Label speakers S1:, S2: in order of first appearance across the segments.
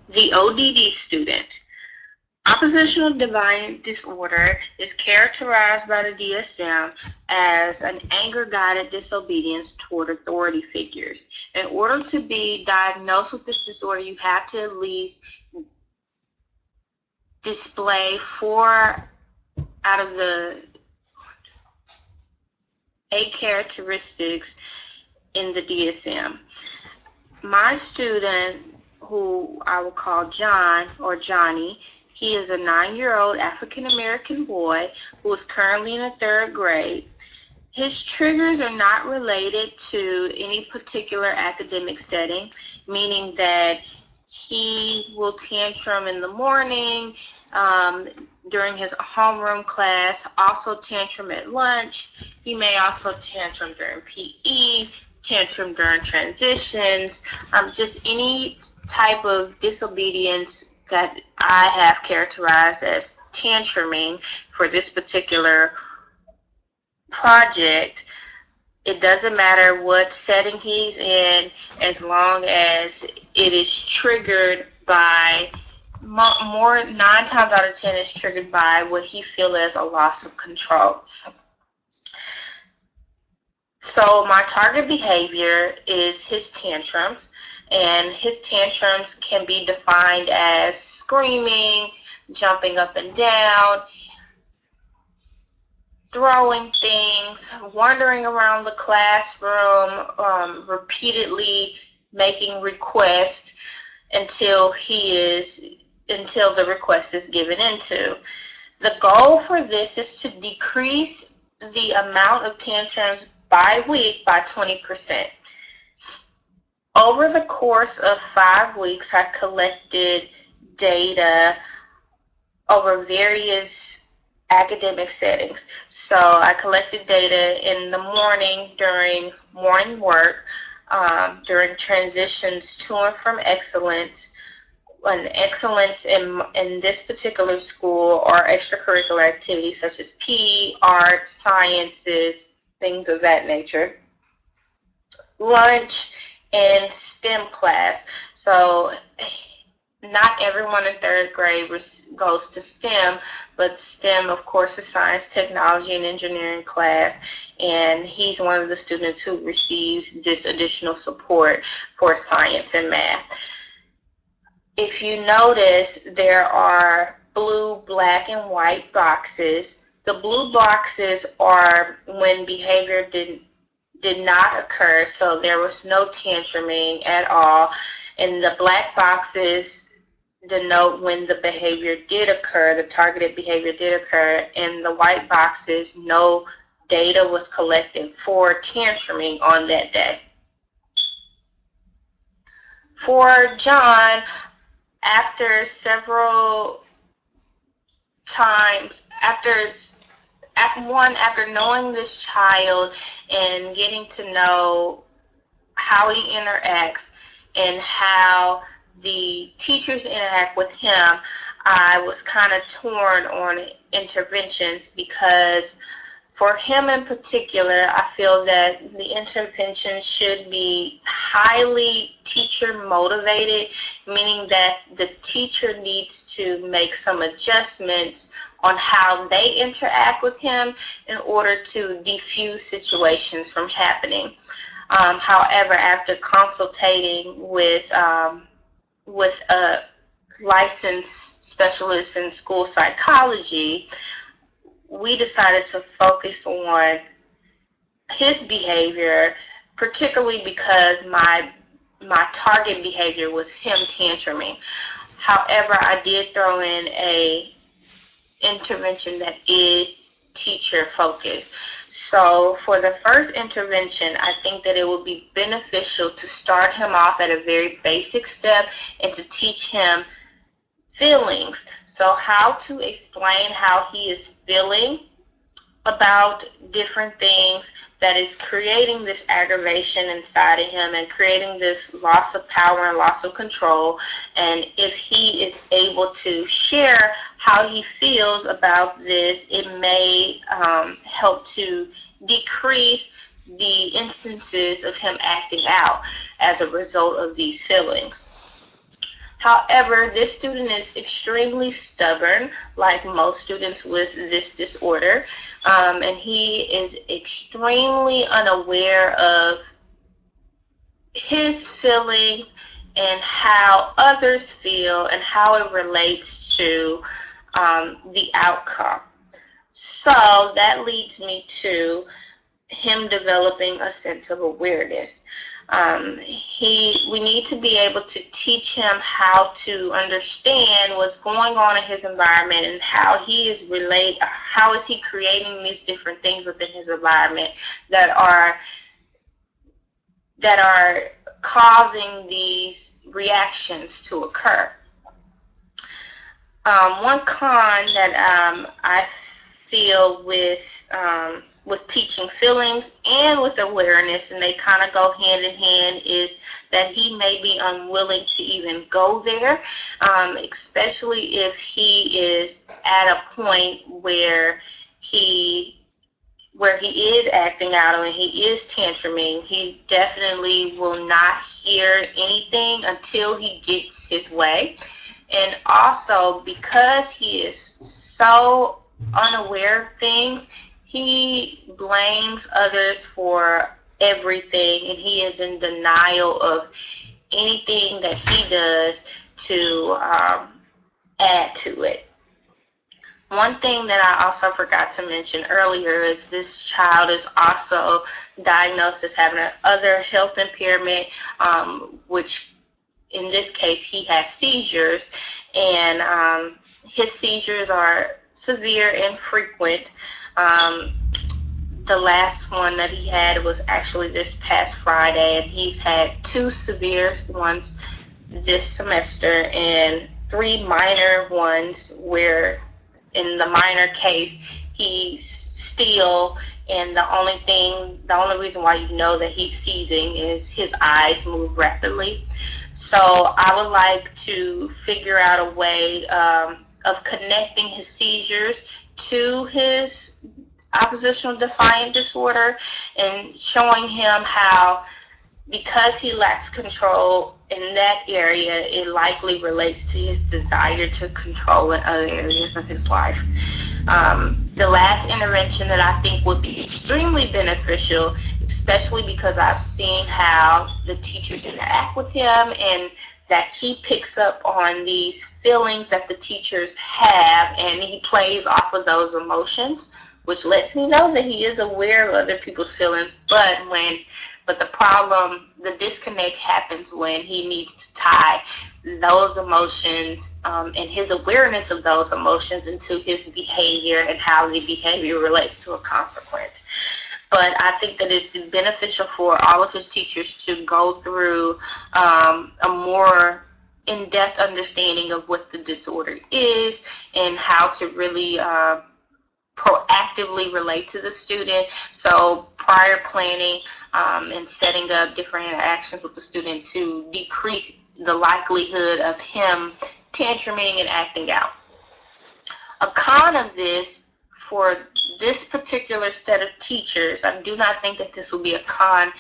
S1: The ODD student. Oppositional defiant disorder is characterized by the DSM as an anger-guided disobedience toward authority figures. In order to be diagnosed with this disorder, you have to at least display 4 out of the 8 characteristics in the DSM. My student, who I will call John or Johnny, he is a 9-year-old African American boy who is currently in the 3rd grade. His triggers are not related to any particular academic setting, meaning that he will tantrum in the morning, during his homeroom class, also tantrum at lunch. He may also tantrum during PE, tantrum during transitions, just any type of disobedience that I have characterized as tantruming for this particular project. It doesn't matter what setting he's in, as long as it is triggered by more 9 times out of 10 is triggered by what he feels as a loss of control. So my target behavior is his tantrums, and his tantrums can be defined as screaming, jumping up and down, throwing things, wandering around the classroom, repeatedly making requests until the request is given into. The goal for this is to decrease the amount of tantrums by week by 20%. Over the course of 5 weeks, I collected data over various academic settings. So I collected data in the morning during morning work, during transitions to and from excellence, and excellence in this particular school are extracurricular activities such as PE, art, sciences, things of that nature. Lunch and STEM class. So not everyone in 3rd grade goes to STEM, but STEM, of course, is science, technology, and engineering class, and he's one of the students who receives this additional support for science and math. If you notice, there are blue, black, and white boxes. The blue boxes are when behavior did not occur, so there was no tantruming at all. And the black boxes denote when the behavior did occur, the targeted behavior did occur, and the white boxes, no data was collected for tantruming on that day. For John, after several times, after knowing this child and getting to know how he interacts and how the teachers interact with him, I was kind of torn on interventions, because for him in particular, I feel that the intervention should be highly teacher motivated, meaning that the teacher needs to make some adjustments on how they interact with him in order to defuse situations from happening. However, after consultating with a licensed specialist in school psychology, we decided to focus on his behavior, particularly because my target behavior was him tantruming. However, I did throw in a intervention that is teacher focused. So for the first intervention, I think that it would be beneficial to start him off at a very basic step and to teach him feelings. So how to explain how he is feeling about different things that is creating this aggravation inside of him and creating this loss of power and loss of control. And if he is able to share how he feels about this, it may help to decrease the instances of him acting out as a result of these feelings. However, this student is extremely stubborn, like most students with this disorder, and he is extremely unaware of his feelings and how others feel and how it relates to the outcome. So that leads me to him developing a sense of awareness. We need to be able to teach him how to understand what's going on in his environment and how how is he creating these different things within his environment that are causing these reactions to occur. One con that I feel with teaching feelings and with awareness, and they kind of go hand in hand, is that he may be unwilling to even go there, especially if he is at a point where he is acting out and he is tantruming. He definitely will not hear anything until he gets his way. And also, because he is so unaware of things, he blames others for everything, and he is in denial of anything that he does to add to it. One thing that I also forgot to mention earlier is this child is also diagnosed as having another health impairment, which in this case he has seizures, and his seizures are severe and frequent. The last one that he had was actually this past Friday, and he's had 2 severe ones this semester and 3 minor ones where in the minor case he's still, and the only reason why you know that he's seizing is his eyes move rapidly. So I would like to figure out a way of connecting his seizures to his oppositional defiant disorder and showing him how, because he lacks control in that area, it likely relates to his desire to control in other areas of his life. The last intervention that I think would be extremely beneficial, especially because I've seen how the teachers interact with him and that he picks up on these feelings that the teachers have, and he plays off of those emotions, which lets me know that he is aware of other people's feelings. But the problem, the disconnect happens when he needs to tie those emotions and his awareness of those emotions into his behavior and how the behavior relates to a consequence. But I think that it's beneficial for all of his teachers to go through a more in-depth understanding of what the disorder is and how to really proactively relate to the student. So prior planning and setting up different interactions with the student to decrease the likelihood of him tantruming and acting out. A con of this for this particular set of teachers, I do not think that this will be a con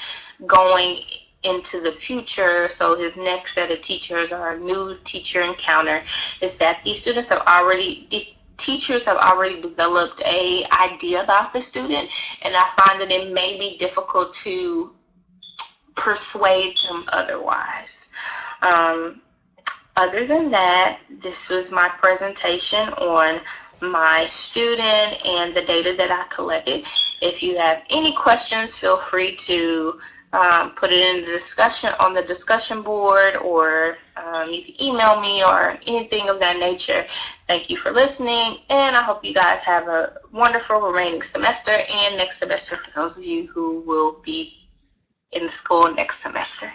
S1: going into the future, so his next set of teachers or a new teacher encounter, is that these teachers have already developed an idea about the student, and I find that it may be difficult to persuade them otherwise. Other than that, this was my presentation on my student and the data that I collected. If you have any questions, feel free to put it in the discussion on the discussion board, or you can email me or anything of that nature. Thank you for listening, and I hope you guys have a wonderful remaining semester and next semester for those of you who will be in school next semester.